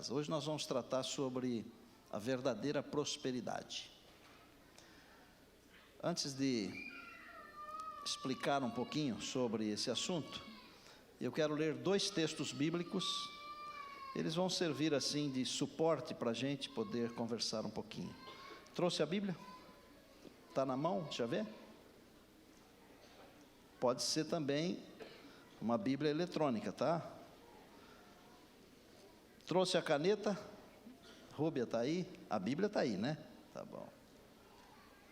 casa. Hoje nós vamos tratar sobre a verdadeira prosperidade. Antes de explicar um pouquinho sobre esse assunto, eu quero ler 2 textos bíblicos. Eles vão servir assim de suporte para a gente poder conversar um pouquinho. Trouxe a Bíblia? Está na mão? Deixa eu ver. Pode ser também uma Bíblia eletrônica, tá? Trouxe a caneta? Rúbia está aí? A Bíblia está aí, né? Tá bom.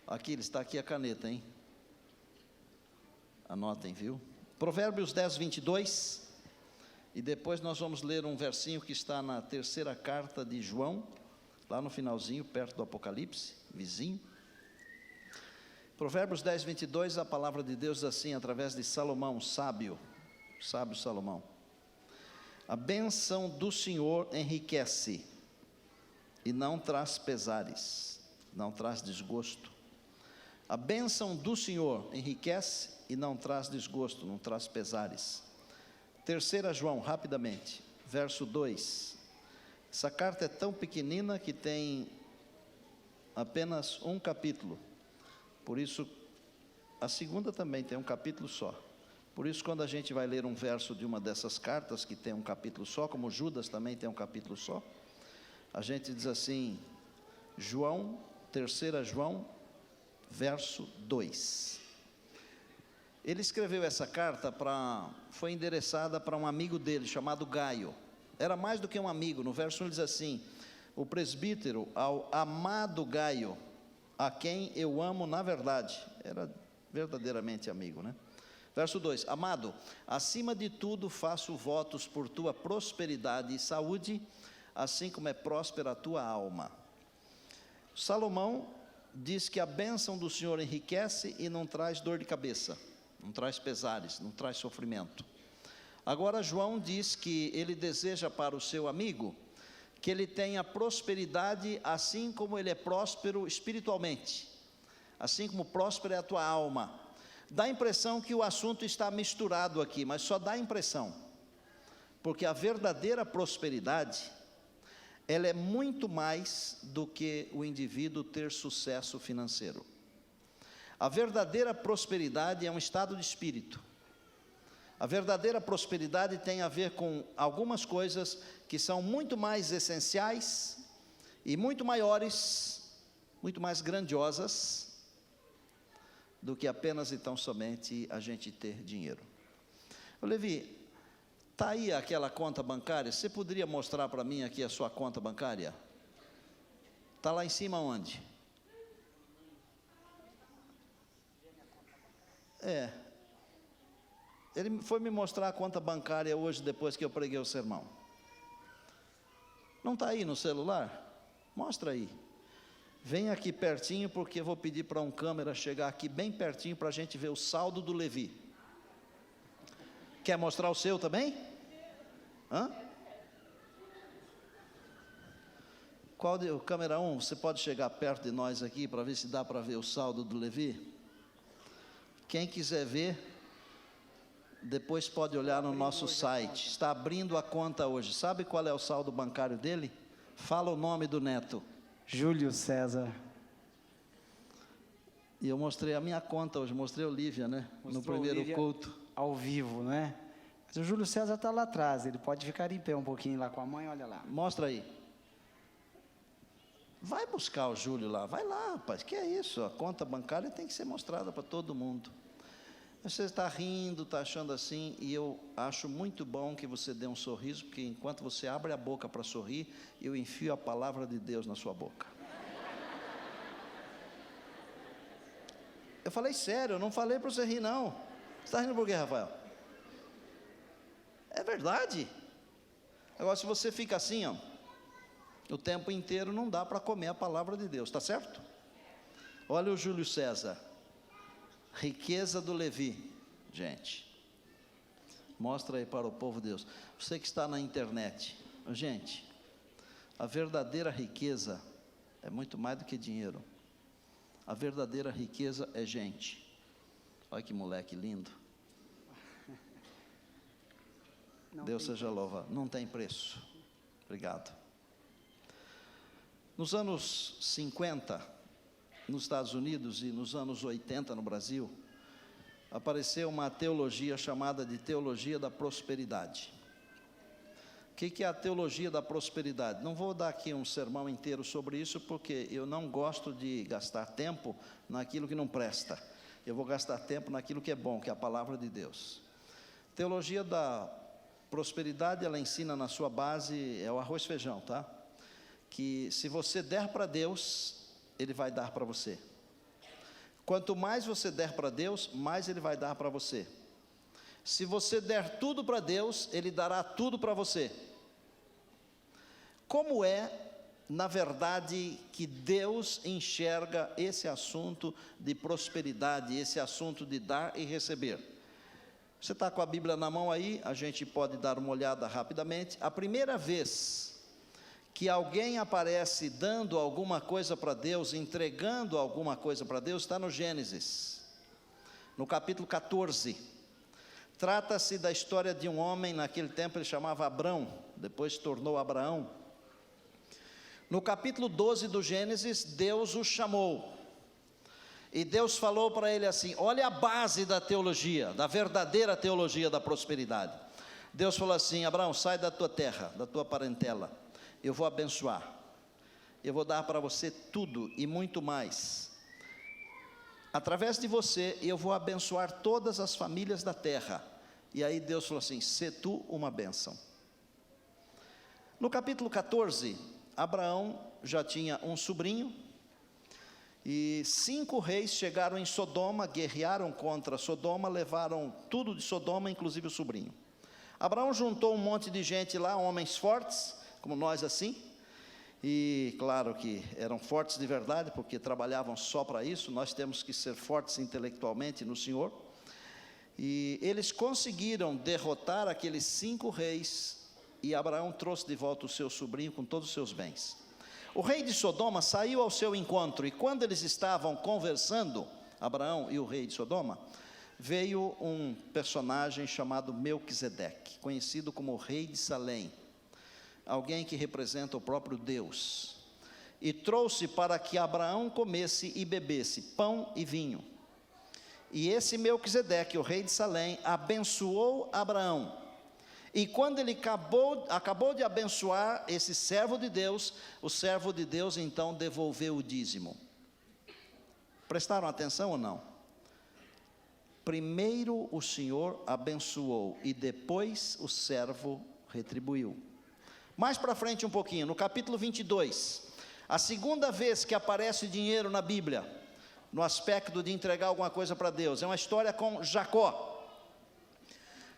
Aqui, está aqui a caneta, hein? Anotem, viu? Provérbios 10, 22. E depois nós vamos ler um versinho que está na 3ª carta de João, lá no finalzinho, perto do Apocalipse, vizinho. Provérbios 10, 22, a palavra de Deus diz assim, através de Salomão, sábio Salomão: a bênção do Senhor enriquece e não traz pesares, não traz desgosto. A bênção do Senhor enriquece e não traz desgosto, não traz pesares. 3 João, rapidamente, verso 2. Essa carta é tão pequenina que tem apenas um capítulo. Por isso, a segunda também tem um capítulo só. Por isso, quando a gente vai ler um verso de uma dessas cartas que tem um capítulo só, como Judas também tem um capítulo só, a gente diz assim, 3 João, verso 2. Ele escreveu essa carta foi endereçada para um amigo dele, chamado Gaio. Era mais do que um amigo. No verso 1 ele diz assim, o presbítero ao amado Gaio, a quem eu amo na verdade. Era verdadeiramente amigo, né? Verso 2, amado, acima de tudo faço votos por tua prosperidade e saúde, assim como é próspera a tua alma. Salomão diz que a bênção do Senhor enriquece e não traz dor de cabeça, não traz pesares, não traz sofrimento. Agora João diz que ele deseja para o seu amigo que ele tenha prosperidade assim como ele é próspero espiritualmente, assim como próspera é a tua alma. Dá a impressão que o assunto está misturado aqui, mas só dá a impressão, porque a verdadeira prosperidade, ela é muito mais do que o indivíduo ter sucesso financeiro. A verdadeira prosperidade é um estado de espírito. A verdadeira prosperidade tem a ver com algumas coisas que são muito mais essenciais e muito maiores, muito mais grandiosas do que apenas e tão somente a gente ter dinheiro. Ô Levi, está aí aquela conta bancária? Você poderia mostrar para mim aqui a sua conta bancária? Está lá em cima onde? Ele foi me mostrar a conta bancária hoje, depois que eu preguei o sermão. Não está aí no celular? Mostra aí. Vem aqui pertinho, porque eu vou pedir para um câmera chegar aqui bem pertinho para a gente ver o saldo do Levi. Quer mostrar o seu também? Hã? Qual o câmera 1? Você pode chegar perto de nós aqui para ver se dá para ver o saldo do Levi? Quem quiser ver, depois pode olhar no nosso site. Está abrindo a conta hoje. Sabe qual é o saldo bancário dele? Fala o nome do neto. Júlio César. E eu mostrei a minha conta hoje, mostrei a Olívia, né? No primeiro Olívia culto. Ao vivo, né? Mas o Júlio César está lá atrás, ele pode ficar em pé um pouquinho lá com a mãe, olha lá. Mostra aí. Vai buscar o Júlio lá, vai lá, rapaz, que é isso? A conta bancária tem que ser mostrada para todo mundo. Você está rindo, está achando assim, e eu acho muito bom que você dê um sorriso, porque enquanto você abre a boca para sorrir, eu enfio a palavra de Deus na sua boca. Eu falei sério, eu não falei para você rir não. Você está rindo por quê, Rafael? É verdade. Agora, se você fica assim, ó, o tempo inteiro, não dá para comer a palavra de Deus, está certo? Olha o Júlio César. Riqueza do Levi, gente, mostra aí para o povo de Deus. Você que está na internet, gente, a verdadeira riqueza é muito mais do que dinheiro. A verdadeira riqueza é gente. Olha que moleque lindo. Deus seja louvado. Não tem preço. Obrigado. Nos anos 50, nos Estados Unidos, e nos anos 80 no Brasil, apareceu uma teologia chamada de teologia da prosperidade. O que é a teologia da prosperidade? Não vou dar aqui um sermão inteiro sobre isso, porque eu não gosto de gastar tempo naquilo que não presta. Eu vou gastar tempo naquilo que é bom, que é a palavra de Deus. Teologia da prosperidade, ela ensina na sua base, é o arroz e feijão, tá? Que se você der para Deus, Ele vai dar para você. Quanto mais você der para Deus, mais Ele vai dar para você. Se você der tudo para Deus, Ele dará tudo para você. Como é, na verdade, que Deus enxerga esse assunto de prosperidade, esse assunto de dar e receber? Você está com a Bíblia na mão aí, a gente pode dar uma olhada rapidamente. A primeira vez que alguém aparece dando alguma coisa para Deus, entregando alguma coisa para Deus, está no Gênesis, no capítulo 14. Trata-se da história de um homem, naquele tempo ele chamava Abrão, depois se tornou Abraão. No capítulo 12 do Gênesis, Deus o chamou, e Deus falou para ele assim, olha a base da teologia, da verdadeira teologia da prosperidade. Deus falou assim, Abraão, sai da tua terra, da tua parentela, eu vou abençoar, eu vou dar para você tudo e muito mais. Através de você, eu vou abençoar todas as famílias da terra. E aí Deus falou assim, sê tu uma bênção. No capítulo 14, Abraão já tinha um sobrinho, e 5 reis chegaram em Sodoma, guerrearam contra Sodoma, levaram tudo de Sodoma, inclusive o sobrinho. Abraão juntou um monte de gente lá, homens fortes, como nós assim, e claro que eram fortes de verdade, porque trabalhavam só para isso. Nós temos que ser fortes intelectualmente no Senhor, e eles conseguiram derrotar aqueles 5 reis, e Abraão trouxe de volta o seu sobrinho com todos os seus bens. O rei de Sodoma saiu ao seu encontro, e quando eles estavam conversando, Abraão e o rei de Sodoma, veio um personagem chamado Melquisedeque, conhecido como o rei de Salém, alguém que representa o próprio Deus, e trouxe para que Abraão comesse e bebesse pão e vinho. E esse Melquisedeque, o rei de Salém, abençoou Abraão. E quando ele acabou de abençoar esse servo de Deus, o servo de Deus então devolveu o dízimo. Prestaram atenção ou não? Primeiro o Senhor abençoou e depois o servo retribuiu. Mais para frente um pouquinho, no capítulo 22, a segunda vez que aparece dinheiro na Bíblia, no aspecto de entregar alguma coisa para Deus, é uma história com Jacó.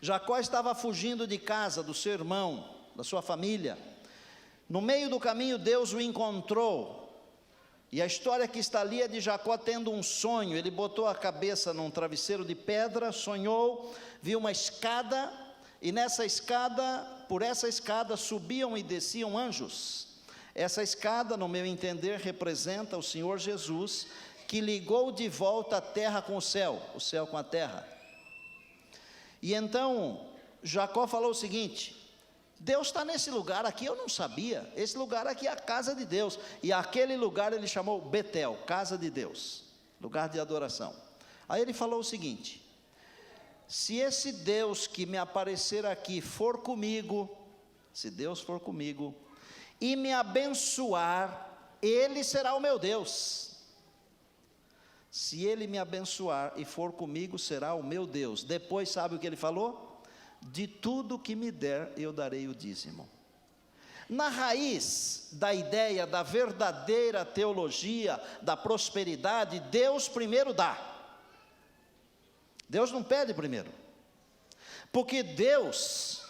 Jacó estava fugindo de casa, do seu irmão, da sua família. No meio do caminho Deus o encontrou, e a história que está ali é de Jacó tendo um sonho. Ele botou a cabeça num travesseiro de pedra, sonhou, viu uma escada, e nessa escada, por essa escada subiam e desciam anjos. Essa escada, no meu entender, representa o Senhor Jesus, que ligou de volta a terra com o céu com a terra. E então, Jacó falou o seguinte, Deus está nesse lugar aqui, eu não sabia, esse lugar aqui é a casa de Deus, e aquele lugar ele chamou Betel, casa de Deus, lugar de adoração. Aí ele falou o seguinte, se esse Deus que me aparecer aqui for comigo, se Deus for comigo, e me abençoar, Ele será o meu Deus. Se Ele me abençoar e for comigo, será o meu Deus. Depois, sabe o que ele falou? De tudo que me der, eu darei o dízimo. Na raiz da ideia da verdadeira teologia da prosperidade, Deus primeiro dá. Deus não pede primeiro, porque Deus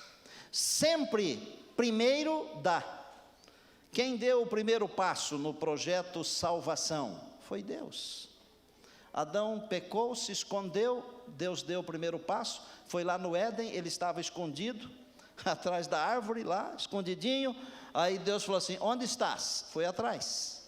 sempre primeiro dá. Quem deu o primeiro passo no projeto salvação? Foi Deus. Adão pecou, se escondeu, Deus deu o primeiro passo, foi lá no Éden, ele estava escondido, atrás da árvore lá, escondidinho, aí Deus falou assim, onde estás? Foi atrás.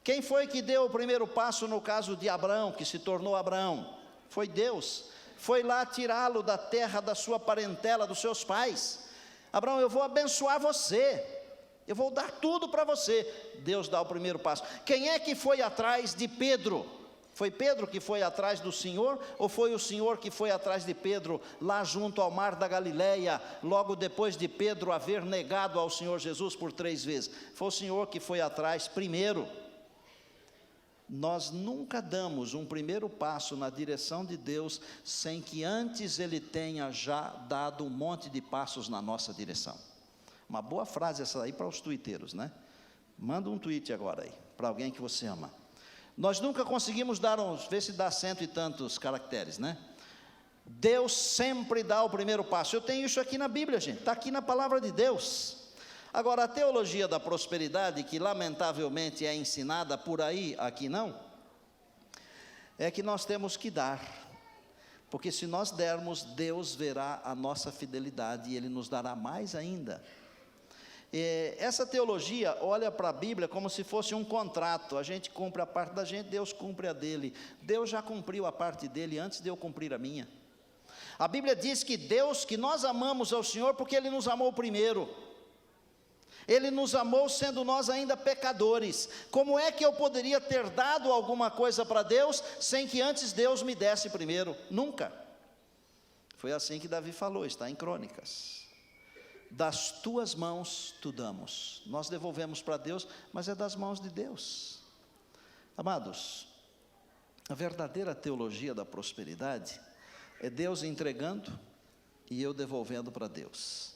Quem foi que deu o primeiro passo no caso de Abraão, que se tornou Abraão? Foi Deus, foi lá tirá-lo da terra da sua parentela, dos seus pais. Abraão, eu vou abençoar você, Eu vou dar tudo para você. Deus dá o primeiro passo. Quem é que foi atrás de Pedro? Foi Pedro que foi atrás do Senhor? Ou foi o Senhor que foi atrás de Pedro, lá junto ao mar da Galileia, logo depois de Pedro haver negado ao Senhor Jesus por 3 vezes? Foi o Senhor que foi atrás primeiro. Nós nunca damos um primeiro passo na direção de Deus, sem que antes Ele tenha já dado um monte de passos na nossa direção. Uma boa frase essa aí para os tuiteiros, né? Manda um tweet agora aí, para alguém que você ama. Nós nunca conseguimos dar vê se dá 100 e tantos caracteres, né? Deus sempre dá o primeiro passo. Eu tenho isso aqui na Bíblia, gente, está aqui na palavra de Deus. Agora, a teologia da prosperidade, que lamentavelmente é ensinada por aí, aqui não, é que nós temos que dar, porque se nós dermos, Deus verá a nossa fidelidade e Ele nos dará mais ainda. Essa teologia olha para a Bíblia como se fosse um contrato. A gente cumpre a parte da gente, Deus cumpre a dele. Deus já cumpriu a parte dele antes de eu cumprir a minha. A Bíblia diz que nós amamos ao Senhor porque Ele nos amou primeiro. Ele nos amou sendo nós ainda pecadores. Como é que eu poderia ter dado alguma coisa para Deus sem que antes Deus me desse primeiro? Nunca. Foi assim que Davi falou, está em Crônicas. Das tuas mãos tu damos. Nós devolvemos para Deus, mas é das mãos de Deus. Amados, a verdadeira teologia da prosperidade é Deus entregando e eu devolvendo para Deus.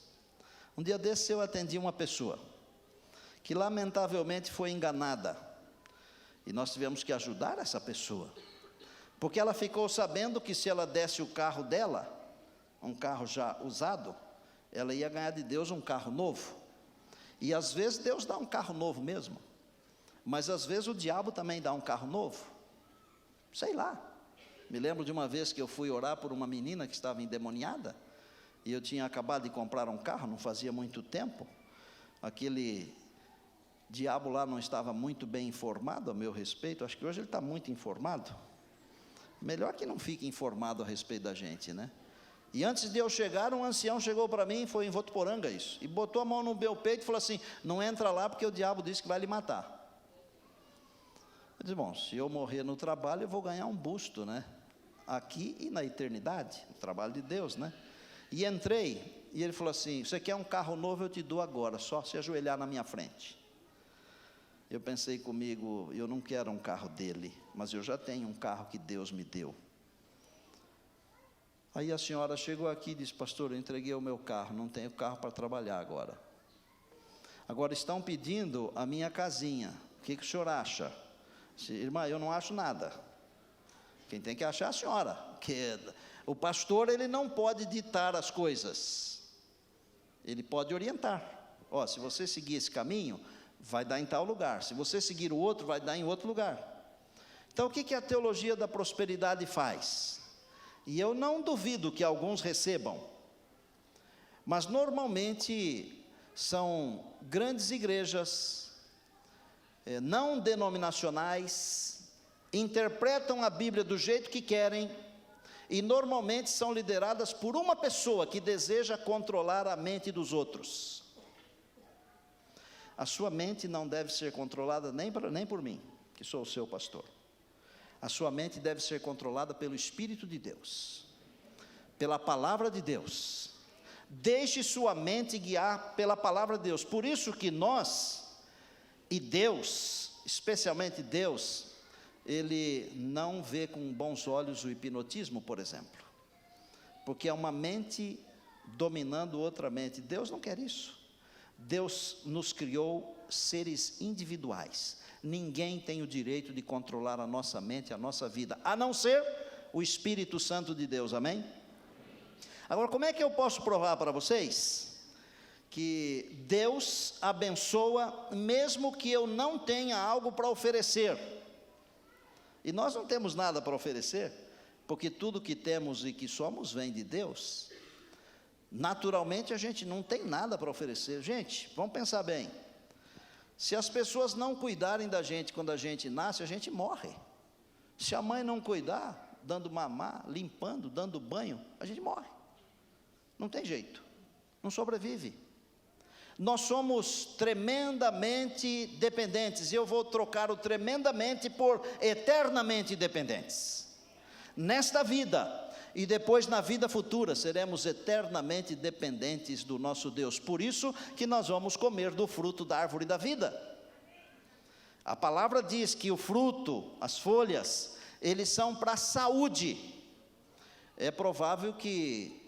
Um dia desse eu atendi uma pessoa que lamentavelmente foi enganada, e nós tivemos que ajudar essa pessoa, porque ela ficou sabendo que se ela desse o carro dela, um carro já usado, ela ia ganhar de Deus um carro novo. E às vezes Deus dá um carro novo mesmo, mas às vezes o diabo também dá um carro novo, sei lá. Me lembro de uma vez que eu fui orar por uma menina que estava endemoniada, e eu tinha acabado de comprar um carro, não fazia muito tempo. Aquele diabo lá não estava muito bem informado a meu respeito. Acho que hoje ele está muito informado. Melhor que não fique informado a respeito da gente, né? E antes de eu chegar, um ancião chegou para mim, foi em Votuporanga isso, e botou a mão no meu peito e falou assim: não entra lá porque o diabo disse que vai lhe matar. Eu disse: bom, se eu morrer no trabalho, eu vou ganhar um busto, né? Aqui e na eternidade, no trabalho de Deus, né? E entrei, e ele falou assim: você quer um carro novo, eu te dou agora, só se ajoelhar na minha frente. Eu pensei comigo, eu não quero um carro dele, mas eu já tenho um carro que Deus me deu. Aí a senhora chegou aqui e disse: pastor, eu entreguei o meu carro, não tenho carro para trabalhar agora. Agora estão pedindo a minha casinha, o que o senhor acha? Disse: irmã, eu não acho nada. Quem tem que achar é a senhora, porque o pastor, ele não pode ditar as coisas, ele pode orientar. Ó, se você seguir esse caminho, vai dar em tal lugar, se você seguir o outro, vai dar em outro lugar. Então o que a teologia da prosperidade faz? E eu não duvido que alguns recebam, mas normalmente são grandes igrejas, não denominacionais, interpretam a Bíblia do jeito que querem, e normalmente são lideradas por uma pessoa que deseja controlar a mente dos outros. A sua mente não deve ser controlada nem por mim, que sou o seu pastor. A sua mente deve ser controlada pelo Espírito de Deus, pela palavra de Deus. Deixe sua mente guiar pela palavra de Deus. Por isso que nós, e Deus, especialmente Deus, Ele não vê com bons olhos o hipnotismo, por exemplo, porque é uma mente dominando outra mente. Deus não quer isso. Deus nos criou seres individuais. Ninguém tem o direito de controlar a nossa mente, a nossa vida, a não ser o Espírito Santo de Deus, amém? Agora, como é que eu posso provar para vocês que Deus abençoa, mesmo que eu não tenha algo para oferecer? E nós não temos nada para oferecer, porque tudo que temos e que somos vem de Deus. Naturalmente a gente não tem nada para oferecer. Gente, vamos pensar bem. Se as pessoas não cuidarem da gente quando a gente nasce, a gente morre. Se a mãe não cuidar, dando mamar, limpando, dando banho, a gente morre. Não tem jeito, não sobrevive. Nós somos tremendamente dependentes, e eu vou trocar o tremendamente por eternamente dependentes. Nesta vida e depois na vida futura, seremos eternamente dependentes do nosso Deus. Por isso que nós vamos comer do fruto da árvore da vida. A palavra diz que o fruto, as folhas, eles são para a saúde. É provável que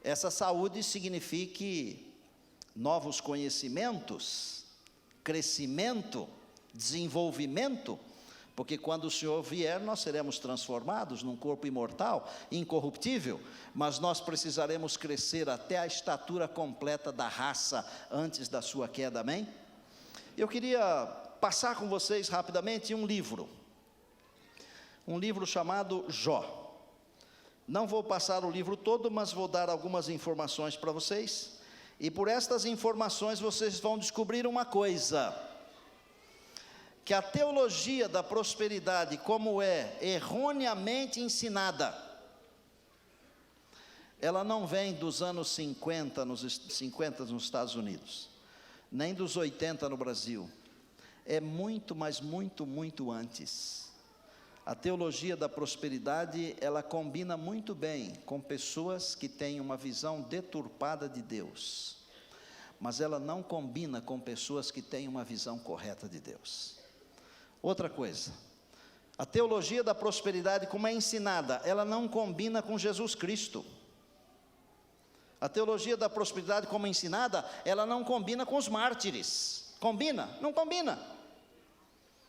essa saúde signifique novos conhecimentos, crescimento, desenvolvimento, porque quando o Senhor vier, nós seremos transformados num corpo imortal, incorruptível, mas nós precisaremos crescer até a estatura completa da raça antes da sua queda, amém? Eu queria passar com vocês rapidamente um livro chamado Jó. Não vou passar o livro todo, mas vou dar algumas informações para vocês, e por estas informações vocês vão descobrir uma coisa: que a teologia da prosperidade, como é erroneamente ensinada, ela não vem dos anos 50 nos Estados Unidos, nem dos 80 no Brasil, é muito, mas muito, muito antes. A teologia da prosperidade, ela combina muito bem com pessoas que têm uma visão deturpada de Deus, mas ela não combina com pessoas que têm uma visão correta de Deus. Outra coisa, a teologia da prosperidade, como é ensinada, ela não combina com Jesus Cristo. A teologia da prosperidade, como é ensinada, ela não combina com os mártires. Combina? Não combina.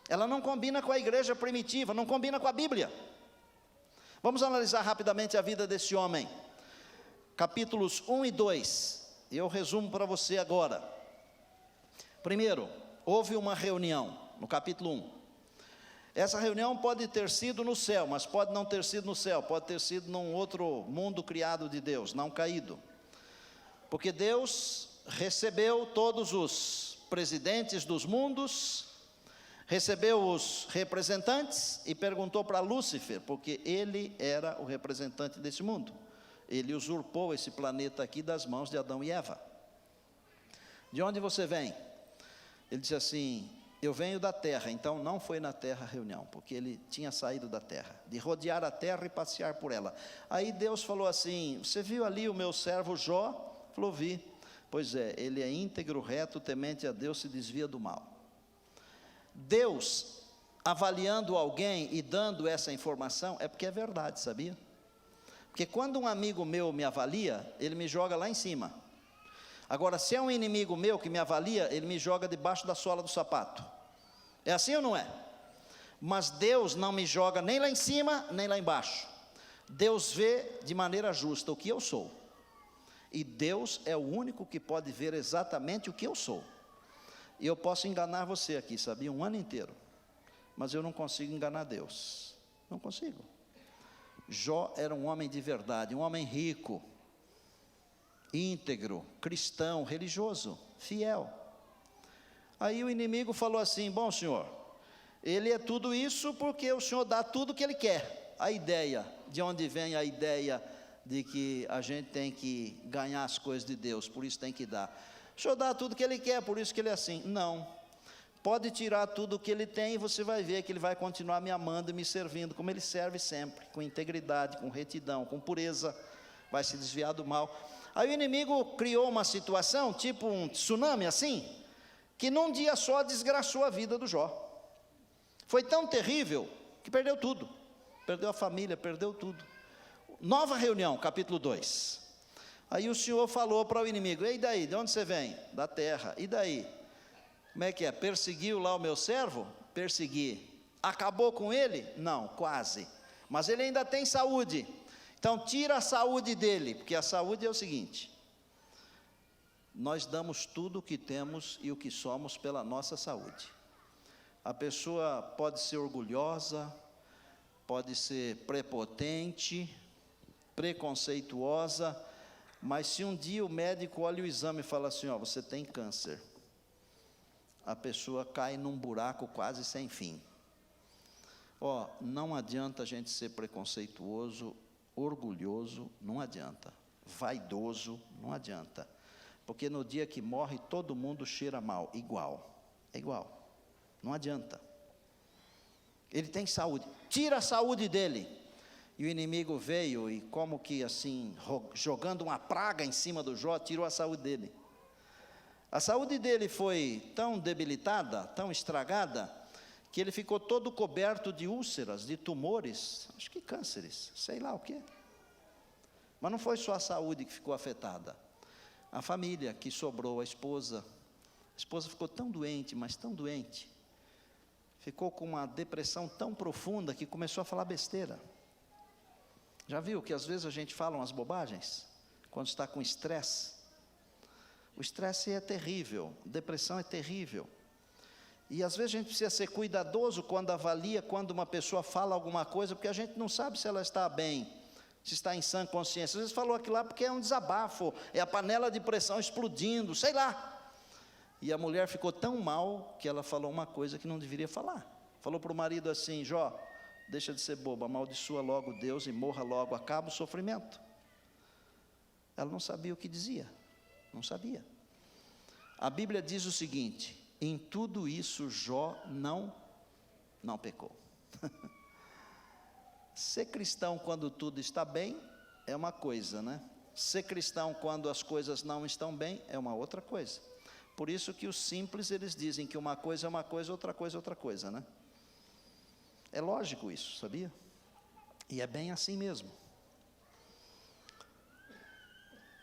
Ela não combina com a igreja primitiva, não combina com a Bíblia. Vamos analisar rapidamente a vida desse homem. Capítulos 1 e 2, eu resumo para você agora. Primeiro, houve uma reunião, no capítulo 1. Essa reunião pode ter sido no céu, mas pode não ter sido no céu, pode ter sido num outro mundo criado de Deus, não caído. Porque Deus recebeu todos os presidentes dos mundos, recebeu os representantes e perguntou para Lúcifer, porque ele era o representante desse mundo. Ele usurpou esse planeta aqui das mãos de Adão e Eva. De onde você vem? Ele disse assim: eu venho da terra. Então não foi na terra a reunião, porque ele tinha saído da terra, de rodear a terra e passear por ela. Aí Deus falou assim: você viu ali o meu servo Jó? Falou: vi. Pois é, ele é íntegro, reto, temente a Deus, se desvia do mal. Deus avaliando alguém e dando essa informação é porque é verdade, sabia? Porque quando um amigo meu me avalia, ele me joga lá em cima. Agora, se é um inimigo meu que me avalia, ele me joga debaixo da sola do sapato. É assim ou não é? Mas Deus não me joga nem lá em cima, nem lá embaixo. Deus vê de maneira justa o que eu sou. E Deus é o único que pode ver exatamente o que eu sou. E eu posso enganar você aqui, sabia? Um ano inteiro. Mas eu não consigo enganar Deus. Não consigo. Jó era um homem de verdade, um homem rico, íntegro, cristão, religioso, fiel. Aí o inimigo falou assim: bom, senhor, ele é tudo isso porque o senhor dá tudo o que ele quer. A ideia, de onde vem a ideia de que a gente tem que ganhar as coisas de Deus, por isso tem que dar. O senhor dá tudo que ele quer, por isso que ele é assim. Não, pode tirar tudo o que ele tem e você vai ver que ele vai continuar me amando e me servindo, como ele serve sempre, com integridade, com retidão, com pureza, vai se desviar do mal. Aí o inimigo criou uma situação, tipo um tsunami assim, que num dia só desgraçou a vida do Jó. Foi tão terrível que perdeu tudo, perdeu a família, perdeu tudo. Nova reunião, capítulo 2. Aí o Senhor falou para o inimigo: e daí, de onde você vem? Da terra. E daí? Como é que é? Perseguiu lá o meu servo? Persegui. Acabou com ele? Não, quase. Mas ele ainda tem saúde. Então tira a saúde dele, porque a saúde é o seguinte: nós damos tudo o que temos e o que somos pela nossa saúde. A pessoa pode ser orgulhosa, pode ser prepotente, preconceituosa, mas se um dia o médico olha o exame e fala assim: ó, você tem câncer, a pessoa cai num buraco quase sem fim. Ó, não adianta a gente ser preconceituoso, orgulhoso, não adianta, vaidoso, não adianta. Porque no dia que morre, todo mundo cheira mal, igual. É igual. Não adianta. Ele tem saúde. Tira a saúde dele. E o inimigo veio e como que assim, jogando uma praga em cima do Jó, tirou a saúde dele. A saúde dele foi tão debilitada, tão estragada, que ele ficou todo coberto de úlceras, de tumores, acho que cânceres, sei lá o quê. Mas não foi só a saúde que ficou afetada. A família que sobrou, a esposa ficou tão doente, mas tão doente. Ficou com uma depressão tão profunda que começou a falar besteira. Já viu que às vezes a gente fala umas bobagens? Quando está com estresse. O estresse é terrível, depressão é terrível. E às vezes a gente precisa ser cuidadoso quando avalia, quando uma pessoa fala alguma coisa, porque a gente não sabe se ela está bem, se está em sã consciência. Às vezes falou aquilo lá porque é um desabafo, é a panela de pressão explodindo, sei lá. E a mulher ficou tão mal que ela falou uma coisa que não deveria falar. Falou para o marido assim: Jó, deixa de ser boba, amaldiçoa logo Deus e morra logo, acaba o sofrimento. Ela não sabia o que dizia, não sabia. A Bíblia diz o seguinte: em tudo isso Jó não pecou. Ser cristão quando tudo está bem é uma coisa, né? Ser cristão quando as coisas não estão bem é uma outra coisa. Por isso que os simples, eles dizem que uma coisa é uma coisa, outra coisa é outra coisa, né? É lógico isso, sabia? E é bem assim mesmo.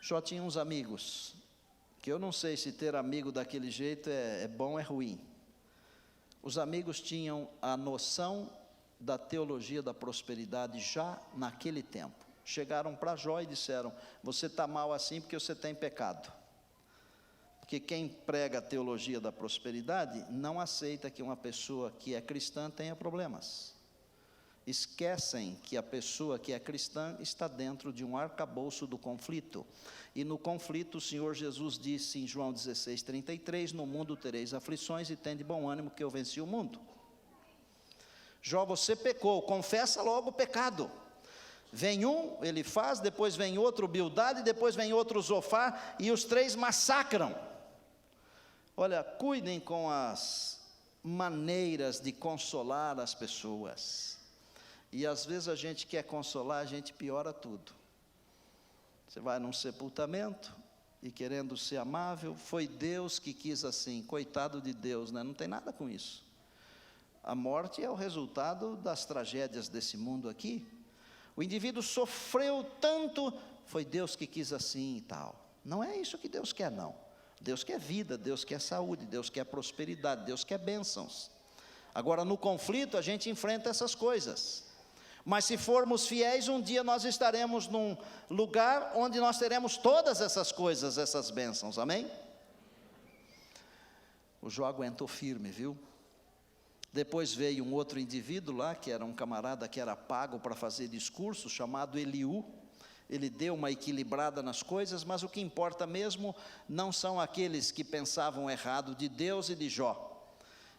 Jó tinha uns amigos, que eu não sei se ter amigo daquele jeito é bom ou é ruim. Os amigos tinham a noção da teologia da prosperidade já naquele tempo. Chegaram para Jó e disseram: você está mal assim porque você tem pecado. Porque quem prega a teologia da prosperidade não aceita que uma pessoa que é cristã tenha problemas. Esquecem que a pessoa que é cristã está dentro de um arcabouço do conflito. E no conflito o Senhor Jesus disse em João 16:33, no mundo tereis aflições e tende bom ânimo que eu venci o mundo. Jó, você pecou, confessa logo o pecado. Vem um, ele faz, depois vem outro, Bildade, depois vem outro, Zofar, e os três massacram. Olha, cuidem com as maneiras de consolar as pessoas. E às vezes a gente quer consolar, a gente piora tudo. Você vai num sepultamento e querendo ser amável, foi Deus que quis assim, coitado de Deus, né? Não tem nada com isso. A morte é o resultado das tragédias desse mundo aqui. O indivíduo sofreu tanto, foi Deus que quis assim e tal. Não é isso que Deus quer, não. Deus quer vida, Deus quer saúde, Deus quer prosperidade, Deus quer bênçãos. Agora, no conflito, a gente enfrenta essas coisas. Mas se formos fiéis, um dia nós estaremos num lugar onde nós teremos todas essas coisas, essas bênçãos, amém? O Jó aguentou firme, viu? Depois veio um outro indivíduo lá, que era um camarada que era pago para fazer discurso, chamado Eliú. Ele deu uma equilibrada nas coisas, mas o que importa mesmo não são aqueles que pensavam errado de Deus e de Jó,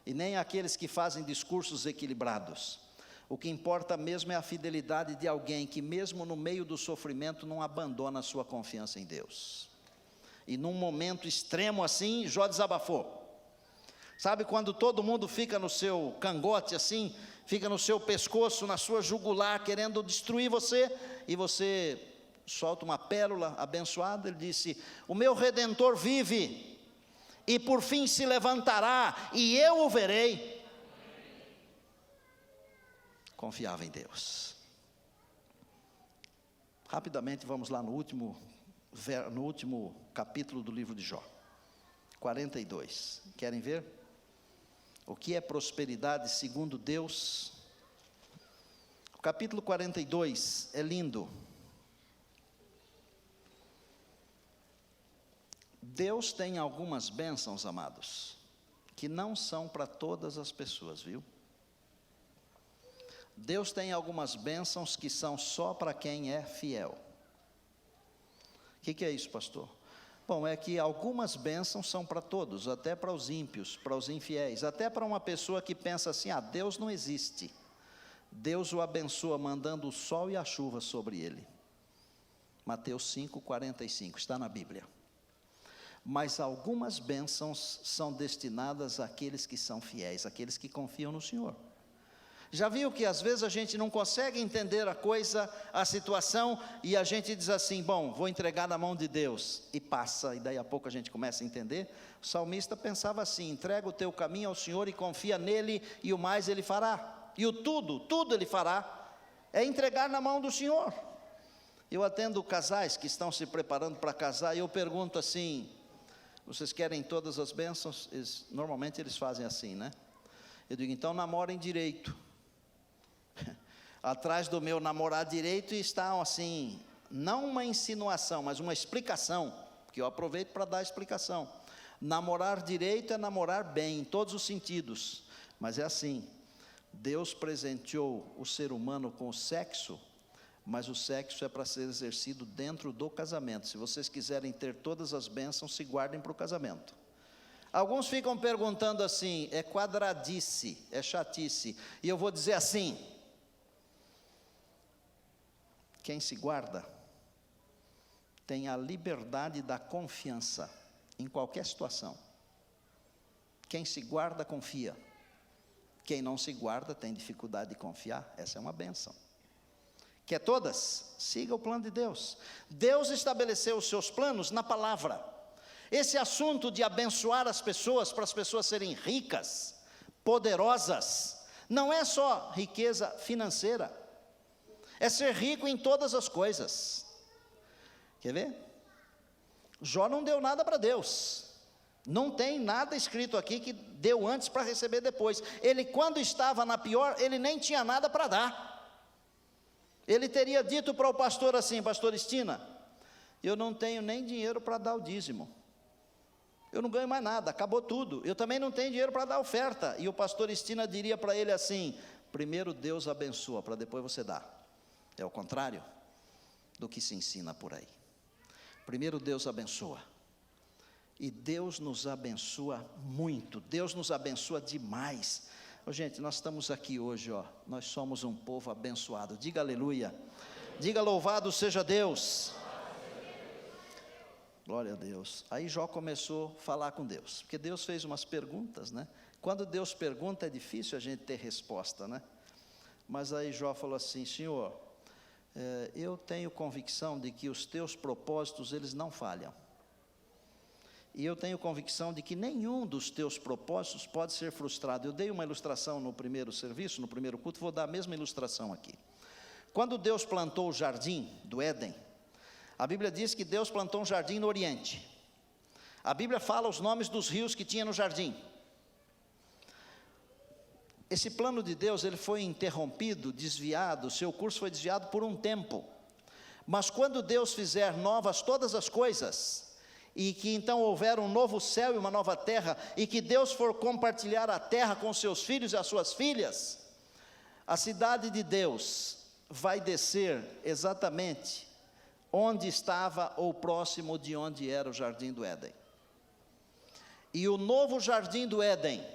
e nem aqueles que fazem discursos equilibrados. O que importa mesmo é a fidelidade de alguém que mesmo no meio do sofrimento não abandona a sua confiança em Deus. E num momento extremo assim, Jó desabafou. Sabe quando todo mundo fica no seu cangote assim, fica no seu pescoço, na sua jugular, querendo destruir você, e você solta uma pérola abençoada, ele disse: o meu Redentor vive, e por fim se levantará, e eu o verei. Confiava em Deus. Rapidamente vamos lá no último capítulo do livro de Jó, 42. Querem ver? O que é prosperidade segundo Deus? O capítulo 42 é lindo. Deus tem algumas bênçãos, amados, que não são para todas as pessoas, viu? Deus tem algumas bênçãos que são só para quem é fiel. O que é isso, pastor? Bom, é que algumas bênçãos são para todos, até para os ímpios, para os infiéis, até para uma pessoa que pensa assim: Deus não existe. Deus o abençoa mandando o sol e a chuva sobre ele. Mateus 5:45, está na Bíblia. mas algumas bênçãos são destinadas àqueles que são fiéis, àqueles que confiam no Senhor. Já viu que às vezes a gente não consegue entender a coisa, a situação, e a gente diz assim, bom, vou entregar na mão de Deus, e passa, e daí a pouco a gente começa a entender. O salmista pensava assim, entrega o teu caminho ao Senhor e confia nele, e o mais ele fará, e o tudo ele fará, é entregar na mão do Senhor. Eu atendo casais que estão se preparando para casar, e eu pergunto assim, vocês querem todas as bênçãos? Normalmente eles fazem assim, né? Eu digo, então namorem direito. Atrás do meu namorar direito está assim, não uma insinuação, mas uma explicação, que eu aproveito para dar a explicação. Namorar direito é namorar bem, em todos os sentidos, mas é assim, Deus presenteou o ser humano com o sexo, mas o sexo é para ser exercido dentro do casamento. Se vocês quiserem ter todas as bênçãos, se guardem para o casamento. Alguns ficam perguntando assim, é quadradice, é chatice, e eu vou dizer assim, quem se guarda tem a liberdade da confiança em qualquer situação. Quem se guarda, confia. Quem não se guarda tem dificuldade de confiar. Essa é uma bênção. Quer todas? Siga o plano de Deus. Deus estabeleceu os seus planos na palavra. Esse assunto de abençoar as pessoas, para as pessoas serem ricas, poderosas, não é só riqueza financeira, é ser rico em todas as coisas. Quer ver? Jó não deu nada para Deus, não tem nada escrito aqui que deu antes para receber depois. Ele, quando estava na pior, ele nem tinha nada para dar. Ele teria dito para o pastor assim, pastor Estina, eu não tenho nem dinheiro para dar o dízimo, eu não ganho mais nada, acabou tudo, eu também não tenho dinheiro para dar oferta. E o pastor Estina diria para ele assim, primeiro Deus abençoa, para depois você dar. É o contrário do que se ensina por aí. Primeiro Deus abençoa, e Deus nos abençoa muito, Deus nos abençoa demais. Gente, nós estamos aqui hoje, nós somos um povo abençoado, diga aleluia, diga louvado seja Deus. Glória a Deus. Aí Jó começou a falar com Deus, porque Deus fez umas perguntas, né? Quando Deus pergunta é difícil a gente ter resposta, né? Mas aí Jó falou assim, Senhor, eu tenho convicção de que os teus propósitos, eles não falham. E eu tenho convicção de que nenhum dos teus propósitos pode ser frustrado. Eu dei uma ilustração no primeiro serviço, no primeiro culto, vou dar a mesma ilustração aqui. Quando Deus plantou o jardim do Éden, a Bíblia diz que Deus plantou um jardim no Oriente. A Bíblia fala os nomes dos rios que tinha no jardim. Esse plano de Deus, ele foi interrompido, desviado, seu curso foi desviado por um tempo. Mas quando Deus fizer novas todas as coisas, e que então houver um novo céu e uma nova terra, e que Deus for compartilhar a terra com seus filhos e as suas filhas, a cidade de Deus vai descer exatamente onde estava ou próximo de onde era o jardim do Éden. E o novo jardim do Éden,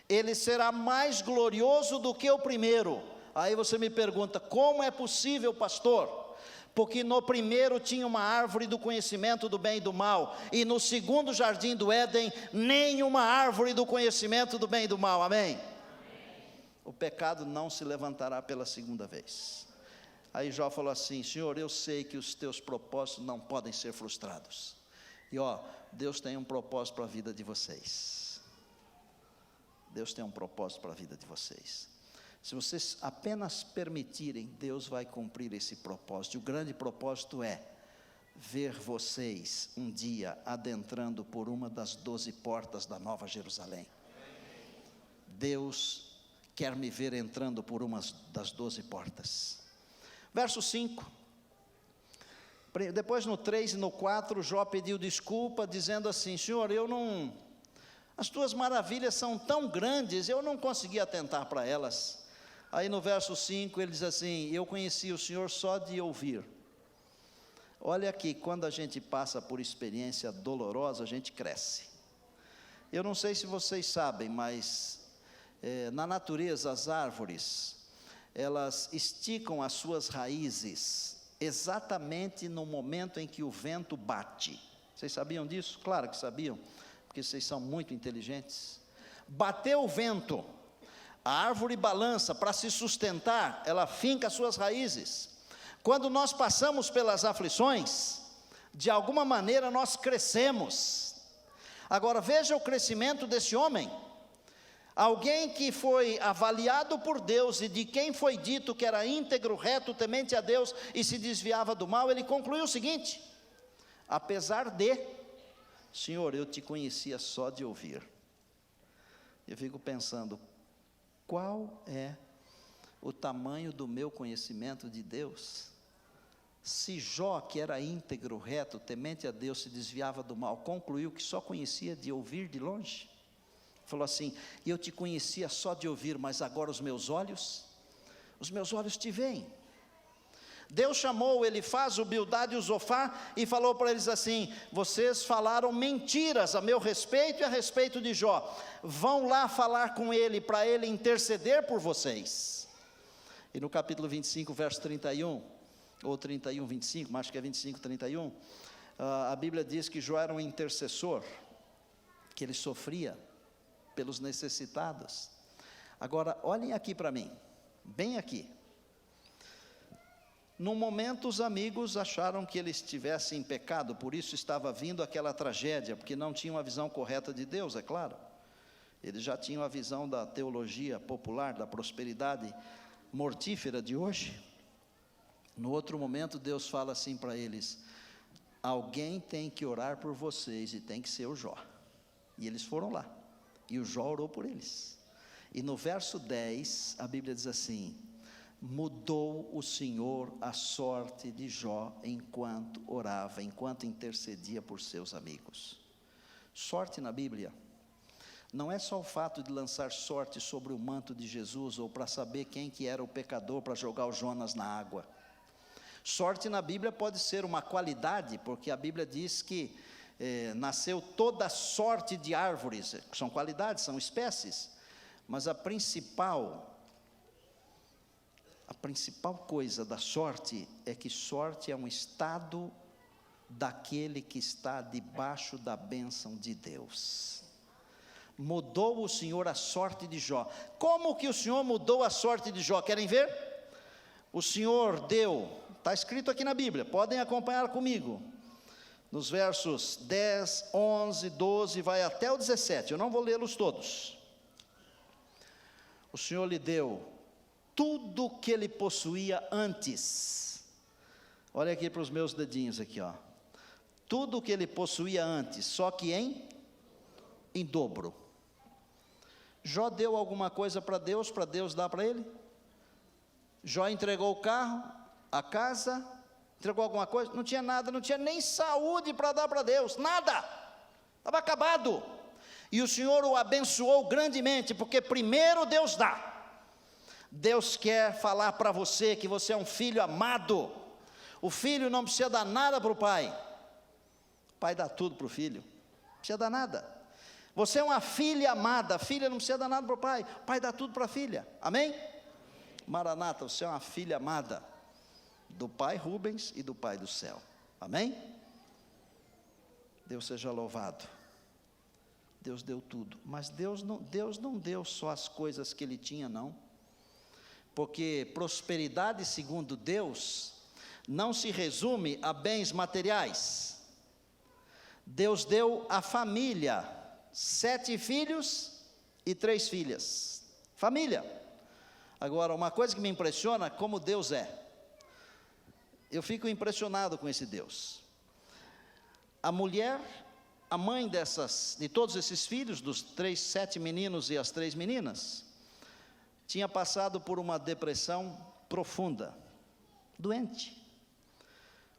ele será mais glorioso do que o primeiro. Aí você me pergunta, como é possível, pastor? Porque no primeiro tinha uma árvore do conhecimento do bem e do mal, e no segundo jardim do Éden, nenhuma árvore do conhecimento do bem e do mal, amém? Amém. O pecado não se levantará pela segunda vez. Aí Jó falou assim, Senhor, eu sei que os teus propósitos não podem ser frustrados. E Deus tem um propósito para a vida de vocês. Deus tem um propósito para a vida de vocês. Se vocês apenas permitirem, Deus vai cumprir esse propósito. E o grande propósito é ver vocês um dia adentrando por uma das 12 portas da Nova Jerusalém. Deus quer me ver entrando por uma das 12 portas. Verso 5. Depois no 3 e no 4, Jó pediu desculpa, dizendo assim, Senhor, as tuas maravilhas são tão grandes, eu não consegui atentar para elas. Aí no verso 5 ele diz assim, eu conheci o Senhor só de ouvir. Olha aqui, quando a gente passa por experiência dolorosa, a gente cresce. Eu não sei se vocês sabem, mas na natureza as árvores, elas esticam as suas raízes exatamente no momento em que o vento bate. Vocês sabiam disso? Claro que sabiam, porque vocês são muito inteligentes. Bateu o vento, a árvore balança para se sustentar, ela finca suas raízes. Quando nós passamos pelas aflições, de alguma maneira nós crescemos. Agora veja o crescimento desse homem. Alguém que foi avaliado por Deus e de quem foi dito que era íntegro, reto, temente a Deus e se desviava do mal, ele concluiu o seguinte: apesar de, Senhor, eu te conhecia só de ouvir. Eu fico pensando, qual é o tamanho do meu conhecimento de Deus? Se Jó, que era íntegro, reto, temente a Deus, se desviava do mal, concluiu que só conhecia de ouvir de longe. Falou assim: eu te conhecia só de ouvir, mas agora os meus olhos te veem. Deus chamou Elifaz, o Bildade e o Zofar e falou para eles assim: vocês falaram mentiras a meu respeito e a respeito de Jó, vão lá falar com ele, para ele interceder por vocês. E no capítulo 25, verso 31, ou 31, 25, mas acho que é 25, 31, a Bíblia diz que Jó era um intercessor, que ele sofria pelos necessitados. Agora, olhem aqui para mim, bem aqui. No momento, os amigos acharam que ele estivesse em pecado, por isso estava vindo aquela tragédia, porque não tinham a visão correta de Deus, é claro. Eles já tinham a visão da teologia popular, da prosperidade mortífera de hoje. No outro momento, Deus fala assim para eles: alguém tem que orar por vocês, e tem que ser o Jó. E eles foram lá, e o Jó orou por eles. E no verso 10, a Bíblia diz assim: mudou o Senhor a sorte de Jó enquanto orava, enquanto intercedia por seus amigos. Sorte na Bíblia não é só o fato de lançar sorte sobre o manto de Jesus, ou para saber quem que era o pecador, para jogar o Jonas na água. Sorte na Bíblia pode ser uma qualidade, porque a Bíblia diz que nasceu toda sorte de árvores, são qualidades, são espécies, mas a principal coisa da sorte é que sorte é um estado daquele que está debaixo da bênção de Deus. Mudou o Senhor a sorte de Jó. Como que o Senhor mudou a sorte de Jó? Querem ver? O Senhor deu, está escrito aqui na Bíblia, podem acompanhar comigo, nos versos 10, 11, 12, vai até o 17, eu não vou lê-los todos. O Senhor lhe deu tudo que ele possuía antes. Olha aqui para os meus dedinhos aqui, ó. Tudo que ele possuía antes, só que em dobro. Jó deu alguma coisa para Deus dar para ele? Jó entregou o carro, a casa, entregou alguma coisa? Não tinha nada, não tinha nem saúde para dar para Deus, nada, estava acabado. E o Senhor o abençoou grandemente, porque primeiro Deus dá. Deus quer falar para você que você é um filho amado. O filho não precisa dar nada para o pai. O pai dá tudo para o filho, não precisa dar nada. Você é uma filha amada, a filha não precisa dar nada para o pai dá tudo para a filha, amém? Maranata, você é uma filha amada do pai Rubens e do pai do céu, amém? Deus seja louvado. Deus deu tudo, mas Deus não deu só as coisas que ele tinha, não. Porque prosperidade segundo Deus não se resume a bens materiais. Deus deu a família, 7 filhos e 3 filhas, família. Agora, uma coisa que me impressiona, como Deus é, eu fico impressionado com esse Deus. A mulher, a mãe de todos esses filhos, dos 7 meninos e as 3 meninas, tinha passado por uma depressão profunda, doente.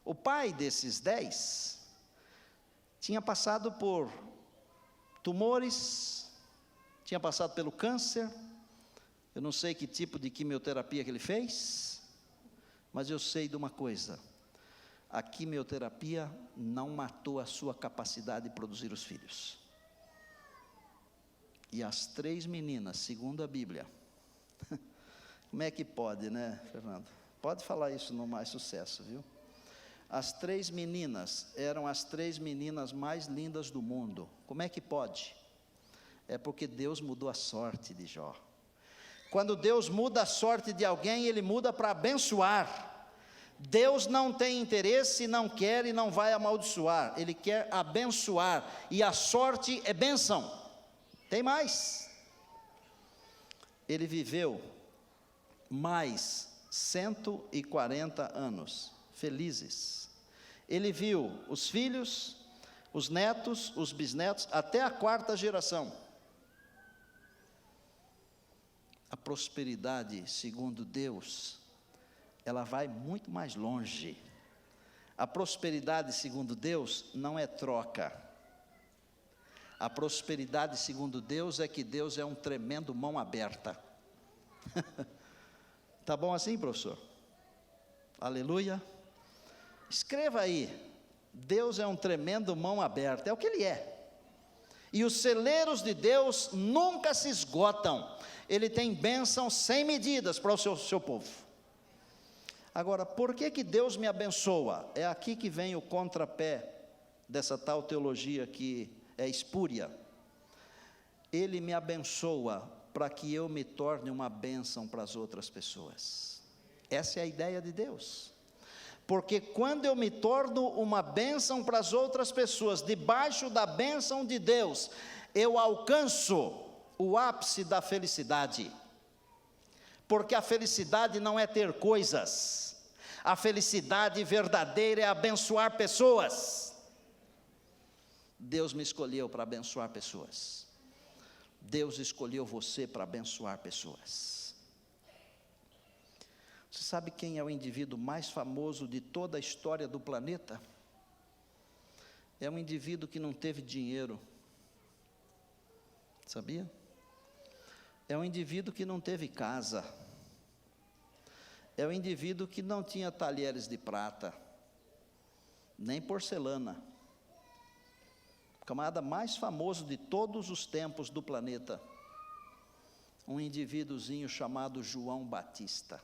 O pai desses 10 tinha passado por tumores, tinha passado pelo câncer. Eu não sei que tipo de quimioterapia que ele fez, mas eu sei de uma coisa: a quimioterapia não matou a sua capacidade de produzir os filhos. E as 3 meninas, segundo a Bíblia, como é que pode, né, Fernando? Pode falar isso no Mais Sucesso, viu? As 3 meninas eram as 3 meninas mais lindas do mundo. Como é que pode? É porque Deus mudou a sorte de Jó. Quando Deus muda a sorte de alguém, Ele muda para abençoar. Deus não tem interesse, não quer e não vai amaldiçoar. Ele quer abençoar. E a sorte é bênção. Tem mais. Ele viveu mais 140 anos felizes. Ele viu os filhos, os netos, os bisnetos, até a 4ª geração. A prosperidade, segundo Deus, ela vai muito mais longe. A prosperidade, segundo Deus, não é troca. A prosperidade, segundo Deus, é que Deus é um tremendo mão aberta. Tá bom assim, professor? Aleluia. Escreva aí, Deus é um tremendo mão aberta, é o que Ele é. E os celeiros de Deus nunca se esgotam. Ele tem bênção sem medidas para o seu povo. Agora, por que Deus me abençoa? É aqui que vem o contrapé dessa tal teologia que é espúria. Ele me abençoa para que eu me torne uma bênção para as outras pessoas. Essa é a ideia de Deus. Porque quando eu me torno uma bênção para as outras pessoas, debaixo da bênção de Deus, eu alcanço o ápice da felicidade. Porque a felicidade não é ter coisas, a felicidade verdadeira é abençoar pessoas. Deus me escolheu para abençoar pessoas. Deus escolheu você para abençoar pessoas. Você sabe quem é o indivíduo mais famoso de toda a história do planeta? É um indivíduo que não teve dinheiro. Sabia? É um indivíduo que não teve casa. É um indivíduo que não tinha talheres de prata, nem porcelana. O camarada mais famoso de todos os tempos do planeta. Um indivíduozinho chamado João Batista.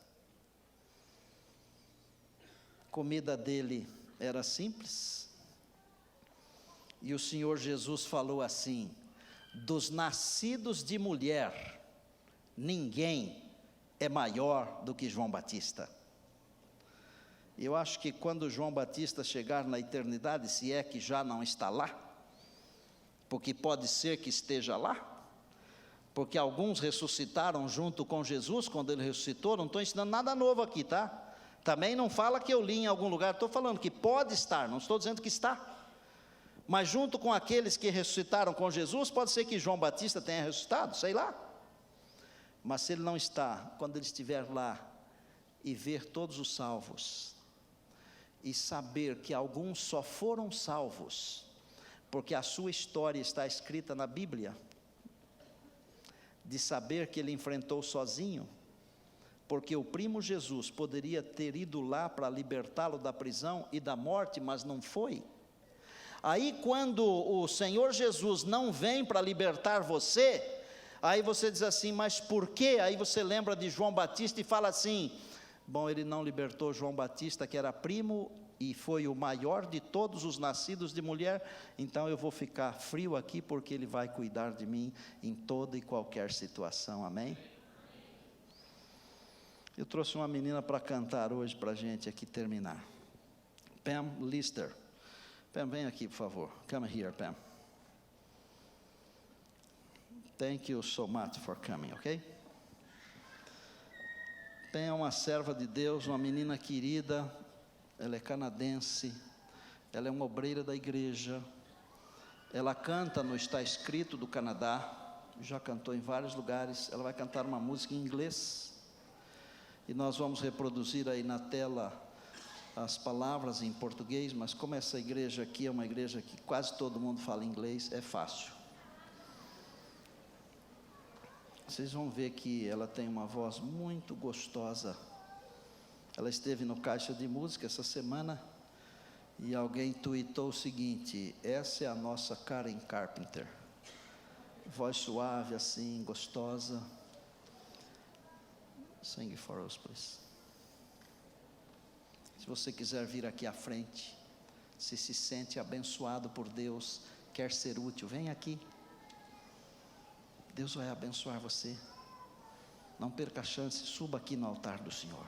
A comida dele era simples. E o Senhor Jesus falou assim: dos nascidos de mulher, ninguém é maior do que João Batista. E eu acho que quando João Batista chegar na eternidade, se é que já não está lá, porque pode ser que esteja lá, porque alguns ressuscitaram junto com Jesus quando ele ressuscitou. Não estou ensinando nada novo aqui, tá? Também não fala que eu li em algum lugar, estou falando que pode estar, não estou dizendo que está. Mas junto com aqueles que ressuscitaram com Jesus, pode ser que João Batista tenha ressuscitado, sei lá. Mas se ele não está, quando ele estiver lá e ver todos os salvos, e saber que alguns só foram salvos, porque a sua história está escrita na Bíblia, de saber que ele enfrentou sozinho, porque o primo Jesus poderia ter ido lá para libertá-lo da prisão e da morte, mas não foi. Aí quando o Senhor Jesus não vem para libertar você, aí você diz assim, mas por quê? Aí você lembra de João Batista e fala assim, bom, ele não libertou João Batista, que era primo, e foi o maior de todos os nascidos de mulher, então eu vou ficar frio aqui, porque ele vai cuidar de mim em toda e qualquer situação, amém? Eu trouxe uma menina para cantar hoje para a gente aqui terminar. Pam Lister. Pam, vem aqui, por favor. Come here, Pam. Thank you so much for coming, ok? Pam é uma serva de Deus, uma menina querida. Ela é canadense. Ela é uma obreira da igreja. Ela canta no Está Escrito do Canadá. Já cantou em vários lugares. Ela vai cantar uma música em inglês. E nós vamos reproduzir aí na tela as palavras em português, mas como essa igreja aqui é uma igreja que quase todo mundo fala inglês, é fácil. Vocês vão ver que ela tem uma voz muito gostosa. Ela esteve no Caixa de Música essa semana e alguém tweetou o seguinte: essa é a nossa Karen Carpenter. Voz suave assim, gostosa. Sing for us, please. Se você quiser vir aqui à frente, se sente abençoado por Deus, quer ser útil, vem aqui. Deus vai abençoar você. Não perca a chance, suba aqui no altar do Senhor.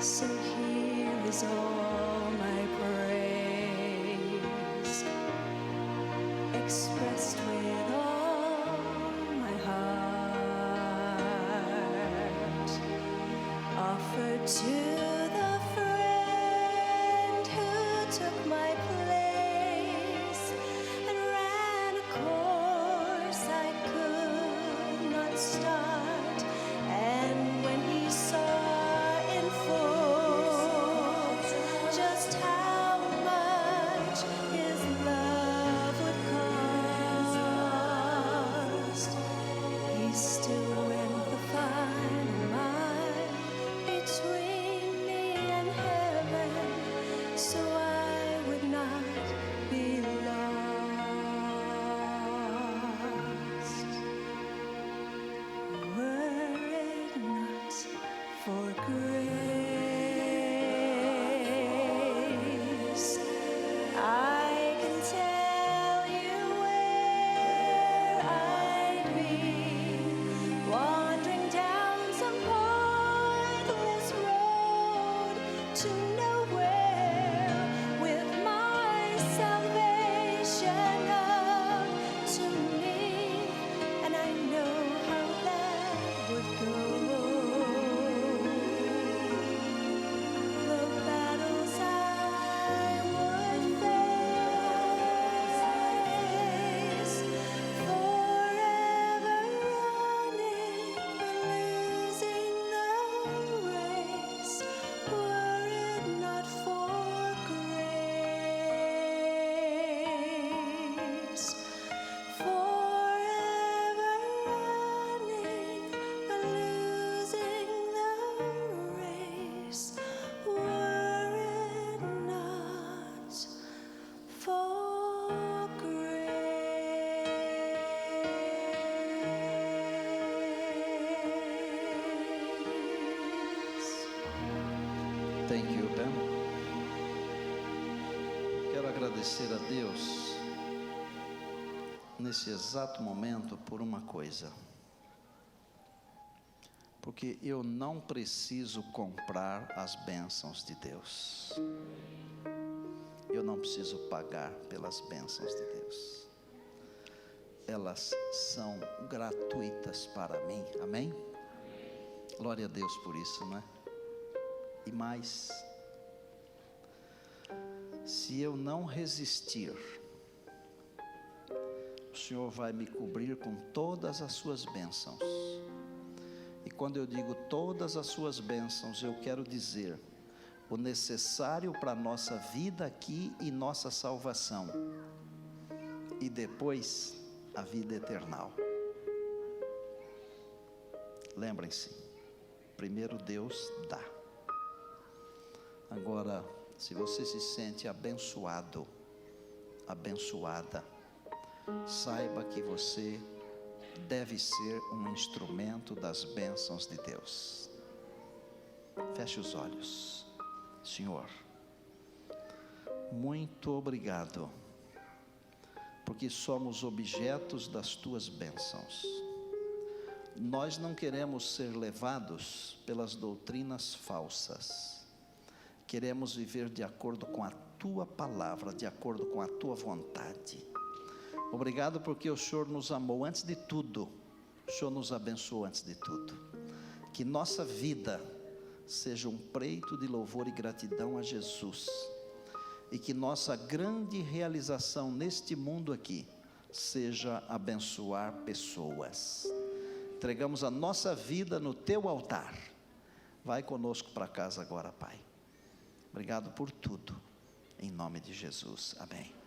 So here is all my praise, expressed with all my heart, offered to the friend who took my place and ran a course I could not start. And when he saw in full just how much his love would cost, he still went the final mile between me and heaven, so I would not be lost. Were it not for grace, I can tell you where I'd be, wandering down some pointless road to nowhere, with my salvation up to me, and I know how that would go. The battles I would face, forever running but losing the race, were it not for grace. Forever running but losing the race, were it not for grace. Thank you, Ben. Quero agradecer a Deus nesse exato momento por uma coisa. Porque eu não preciso comprar as bênçãos de Deus. Eu não preciso pagar pelas bênçãos de Deus. Elas são gratuitas para mim, amém? Glória a Deus por isso, não é? E mais, se eu não resistir, o Senhor vai me cobrir com todas as suas bênçãos. E quando eu digo todas as suas bênçãos, eu quero dizer o necessário para a nossa vida aqui e nossa salvação. E depois, a vida eternal. Lembrem-se, primeiro Deus dá. Agora, se você se sente abençoado, abençoada, saiba que você deve ser um instrumento das bênçãos de Deus. Feche os olhos. Senhor, muito obrigado, porque somos objetos das tuas bênçãos. Nós não queremos ser levados pelas doutrinas falsas. Queremos viver de acordo com a tua palavra, de acordo com a tua vontade. Obrigado porque o Senhor nos amou antes de tudo. O Senhor nos abençoou antes de tudo. Que nossa vida seja um preito de louvor e gratidão a Jesus. E que nossa grande realização neste mundo aqui seja abençoar pessoas. Entregamos a nossa vida no teu altar. Vai conosco para casa agora, Pai. Obrigado por tudo. Em nome de Jesus. Amém.